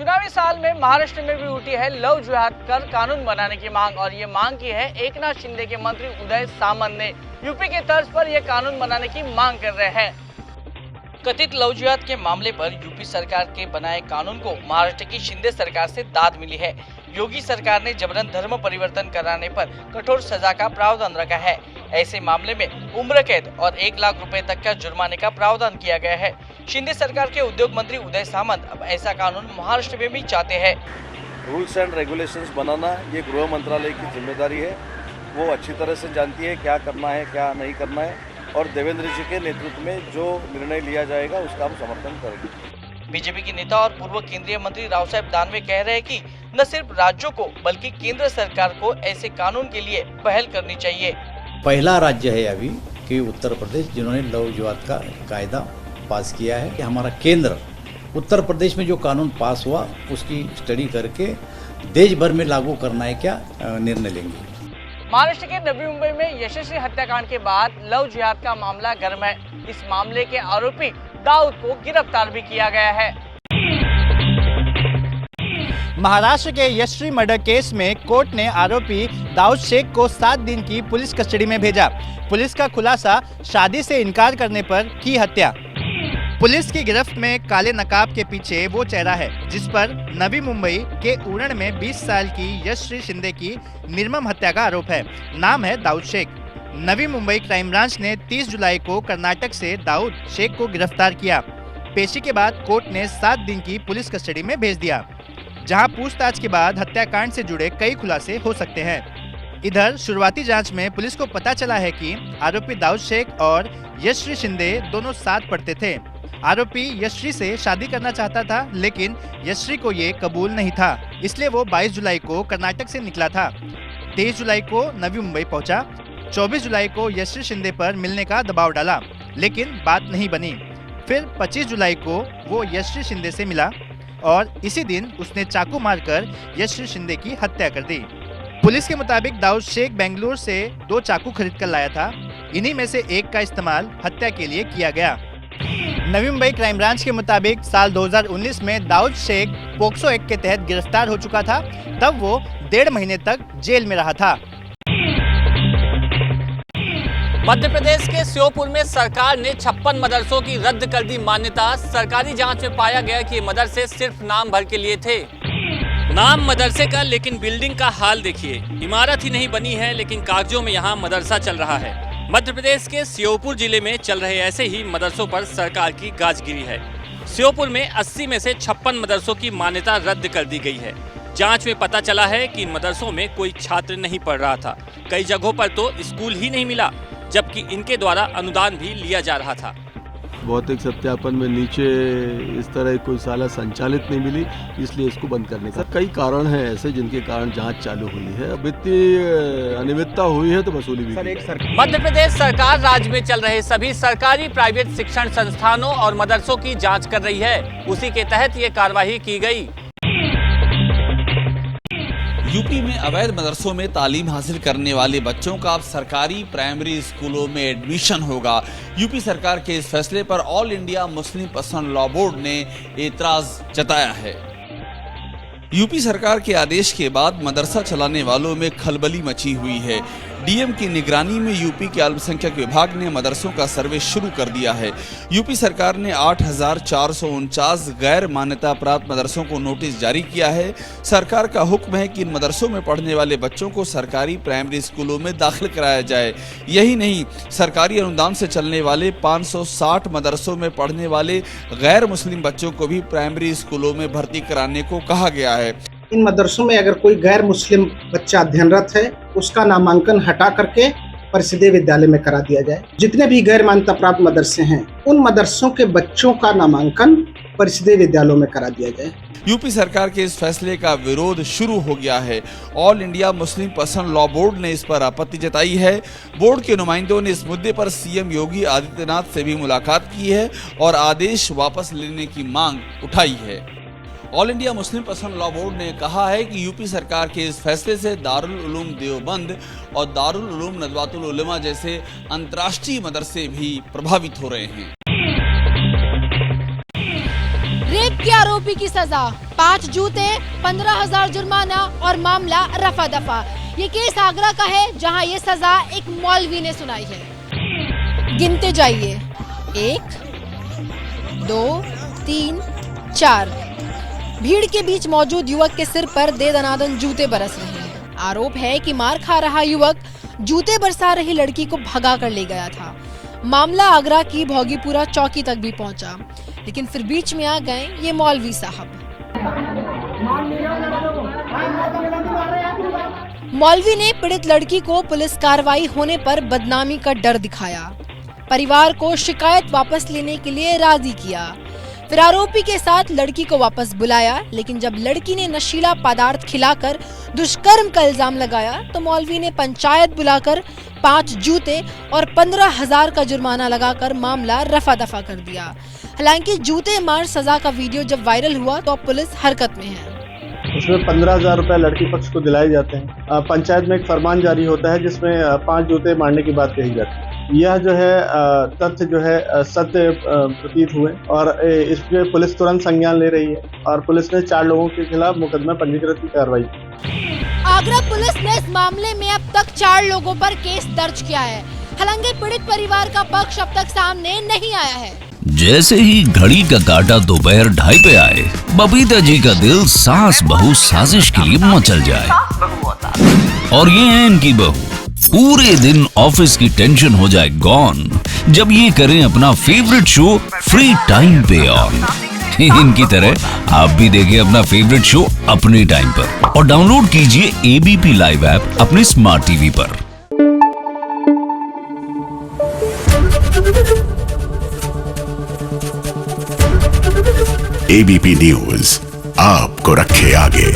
चुनावी साल में महाराष्ट्र में भी उठी है लव जिहाद कर कानून बनाने की मांग और ये मांग की है एकनाथ शिंदे के मंत्री उदय सामंत ने। यूपी के तर्ज पर यह कानून बनाने की मांग कर रहे हैं। कथित लव जिहाद के मामले पर यूपी सरकार के बनाए कानून को महाराष्ट्र की शिंदे सरकार से दाद मिली है। योगी सरकार ने जबरन धर्म परिवर्तन कराने पर कठोर सजा का प्रावधान रखा है। ऐसे मामले में उम्र कैद और 1 लाख रुपए तक का जुर्माने का प्रावधान किया गया है। शिंदे सरकार के उद्योग मंत्री उदय सामंत अब ऐसा कानून महाराष्ट्र में भी चाहते हैं। रूल्स एंड रेगुलेशंस बनाना ये गृह मंत्रालय की जिम्मेदारी है। वो अच्छी तरह से जानती है क्या करना है क्या नहीं करना है, और देवेंद्र जी के नेतृत्व में जो निर्णय लिया जाएगा उसका हम समर्थन करेंगे। बीजेपी के नेता और पूर्व केंद्रीय मंत्री राव साहब दानवे कह रहे हैं कि न सिर्फ राज्यों को बल्कि केंद्र सरकार को ऐसे कानून के लिए पहल करनी चाहिए। पहला राज्य है अभी कि उत्तर प्रदेश जिन्होंने लव जिहाद का कायदा पास किया है। कि हमारा केंद्र उत्तर प्रदेश में जो कानून पास हुआ उसकी स्टडी करके देश भर में लागू करना है क्या निर्णय लेंगे। महाराष्ट्र के नवी मुंबई में यशस्वी हत्याकांड के बाद लव जिहाद का मामला गर्म है। इस मामले के आरोपी दाऊद को गिरफ्तार भी किया गया है। महाराष्ट्र के यशस्वी मर्डर केस में कोर्ट ने आरोपी दाऊद शेख को 7 दिन की पुलिस कस्टडी में भेजा। पुलिस का खुलासा, शादी से इनकार करने पर की हत्या। पुलिस की गिरफ्त में काले नकाब के पीछे वो चेहरा है जिस पर नवी मुंबई के उरण में 20 साल की यशस्वी शिंदे की निर्मम हत्या का आरोप है। नाम है दाऊद शेख। नवी मुंबई क्राइम ब्रांच ने 30 जुलाई को कर्नाटक से दाऊद शेख को गिरफ्तार किया। पेशी के बाद कोर्ट ने 7 दिन की पुलिस कस्टडी में भेज दिया, जहां पूछताछ के बाद हत्याकांड से जुड़े कई खुलासे हो सकते हैं। इधर शुरुआती जांच में पुलिस को पता चला है कि आरोपी दाऊद शेख और यशस्वी शिंदे दोनों साथ पढ़ते थे। आरोपी यशस्वी से शादी करना चाहता था, लेकिन यशस्वी को ये कबूल नहीं था, इसलिए वो 22 जुलाई को कर्नाटक से निकला था। 23 जुलाई को नवी मुंबई पहुंचा। 24 जुलाई को यशस्वी शिंदे पर मिलने का दबाव डाला, लेकिन बात नहीं बनी। फिर 25 जुलाई को वो यशस्वी शिंदे से मिला और इसी दिन उसने चाकू मारकर यशस्वी शिंदे की हत्या कर दी। पुलिस के मुताबिक दाऊद शेख बेंगलुरु से 2 चाकू खरीद कर लाया था। इन्हीं में से एक का इस्तेमाल हत्या के लिए किया गया। नवी मुंबई क्राइम ब्रांच के मुताबिक साल 2019 में दाऊद शेख पोक्सो एक्ट के तहत गिरफ्तार हो चुका था। तब वो 1.5 महीने तक जेल में रहा था। मध्य प्रदेश के श्योपुर में सरकार ने 56 मदरसों की रद्द कर दी मान्यता। सरकारी जांच में पाया गया कि ये मदरसे सिर्फ नाम भर के लिए थे। नाम मदरसे का, लेकिन बिल्डिंग का हाल देखिए। इमारत ही नहीं बनी है, लेकिन कागजों में यहाँ मदरसा चल रहा है। मध्य प्रदेश के श्योपुर जिले में चल रहे ऐसे ही मदरसों पर सरकार की गाजगिरी है। श्योपुर में 80 में से 56 मदरसों की मान्यता रद्द कर दी गई है। जांच में पता चला है कि इन मदरसों में कोई छात्र नहीं पढ़ रहा था। कई जगहों पर तो स्कूल ही नहीं मिला, जबकि इनके द्वारा अनुदान भी लिया जा रहा था। भौतिक सत्यापन में नीचे इस तरह कोई शाला संचालित नहीं मिली, इसलिए इसको बंद करने का कई कारण हैं ऐसे जिनके कारण जांच चालू हुई है। वित्तीय अनियमितता हुई है तो वसूली भी। मध्य प्रदेश सरकार राज्य में चल रहे सभी सरकारी प्राइवेट शिक्षण संस्थानों और मदरसों की जांच कर रही है। उसी के तहत ये कार्रवाई की गई। यूपी में अवैध मदरसों में तालीम हासिल करने वाले बच्चों का अब सरकारी प्राइमरी स्कूलों में एडमिशन होगा। यूपी सरकार के इस फैसले पर all India Muslim personal law board ने एतराज जताया है। यूपी सरकार के आदेश के बाद मदरसा चलाने वालों में खलबली मची हुई है। डीएम की निगरानी में यूपी के अल्पसंख्यक विभाग ने मदरसों का सर्वे शुरू कर दिया है। यूपी सरकार ने 8,449 गैर मान्यता प्राप्त मदरसों को नोटिस जारी किया है। सरकार का हुक्म है कि इन मदरसों में पढ़ने वाले बच्चों को सरकारी प्राइमरी स्कूलों में दाखिल कराया जाए। यही नहीं, सरकारी अनुदान से चलने वाले 560 मदरसों में पढ़ने वाले गैर मुस्लिम बच्चों को भी प्राइमरी स्कूलों में भर्ती कराने को कहा गया है। इन मदरसों में अगर कोई गैर मुस्लिम बच्चा अध्ययनरत है, उसका नामांकन हटा करके परिषदीय विद्यालय में करा दिया जाए। जितने भी गैर मान्यता प्राप्त मदरसे हैं, उन मदरसों के बच्चों का नामांकन परिषदीय विद्यालयों में करा दिया जाए। यूपी सरकार के इस फैसले का विरोध शुरू हो गया है। All India Muslim personal law board ने इस पर आपत्ति जताई है। बोर्ड के नुमाइंदों ने इस मुद्दे पर सीएम योगी आदित्यनाथ से भी मुलाकात की है और आदेश वापस लेने की मांग उठाई है। All India Muslim personal law board ने कहा है कि यूपी सरकार के इस फैसले से दारुल उलूम देवबंद और दारुल उलूम नदवातुल उलमा जैसे अंतर्राष्ट्रीय मदरसे भी प्रभावित हो रहे हैं। रेप के आरोपी की सजा 5 जूते, 15,000 जुर्माना और मामला रफा दफा। ये केस आगरा का है, जहां ये सजा एक मौलवी ने सुनाई है। गिनते जाइए, 1, 2, 3, 4। भीड़ के बीच मौजूद युवक के सिर पर दे दनादन जूते बरस रहे हैं। आरोप है कि मार खा रहा युवक जूते बरसा रही लड़की को भगा कर ले गया था। मामला आगरा की भोगीपुरा चौकी तक भी पहुंचा, लेकिन फिर बीच में आ गए ये मौलवी साहब। मौलवी ने पीड़ित लड़की को पुलिस कार्रवाई होने पर बदनामी का डर दिखाया, परिवार को शिकायत वापस लेने के लिए राजी किया। फिर आरोपी के साथ लड़की को वापस बुलाया, लेकिन जब लड़की ने नशीला पदार्थ खिलाकर दुष्कर्म का इल्जाम लगाया तो मौलवी ने पंचायत बुलाकर 5 जूते और 15,000 का जुर्माना लगाकर मामला रफा दफा कर दिया। हालांकि जूते मार सजा का वीडियो जब वायरल हुआ तो अब पुलिस हरकत में है। उसमें 15,000 रुपए लड़की पक्ष को दिलाए जाते हैं। पंचायत में एक फरमान जारी होता है जिसमें 5 जूते मारने की बात कही जाती है। यह जो है तथ्य जो है सत्य प्रतीत हुए और इसमें पुलिस तुरंत संज्ञान ले रही है और पुलिस ने 4 लोगों के खिलाफ मुकदमा पंजीकृत की कार्रवाई की। आगरा पुलिस ने इस मामले में अब तक 4 लोगों पर केस दर्ज किया है। हालांकि पीड़ित परिवार का पक्ष अब तक सामने नहीं आया है। जैसे ही घड़ी का काटा दोपहर 2:30 पे आए, बबीता जी का दिल सास बहू साजिश के लिए मचल जाए। और ये है इनकी बहू, पूरे दिन ऑफिस की टेंशन हो जाए गॉन जब ये करें अपना फेवरेट शो फ्री टाइम पे ऑन। इनकी तरह आप भी देखें अपना फेवरेट शो अपने टाइम पर और डाउनलोड कीजिए एबीपी लाइव ऐप अपने स्मार्ट टीवी पर। एबीपी न्यूज आपको रखे आगे।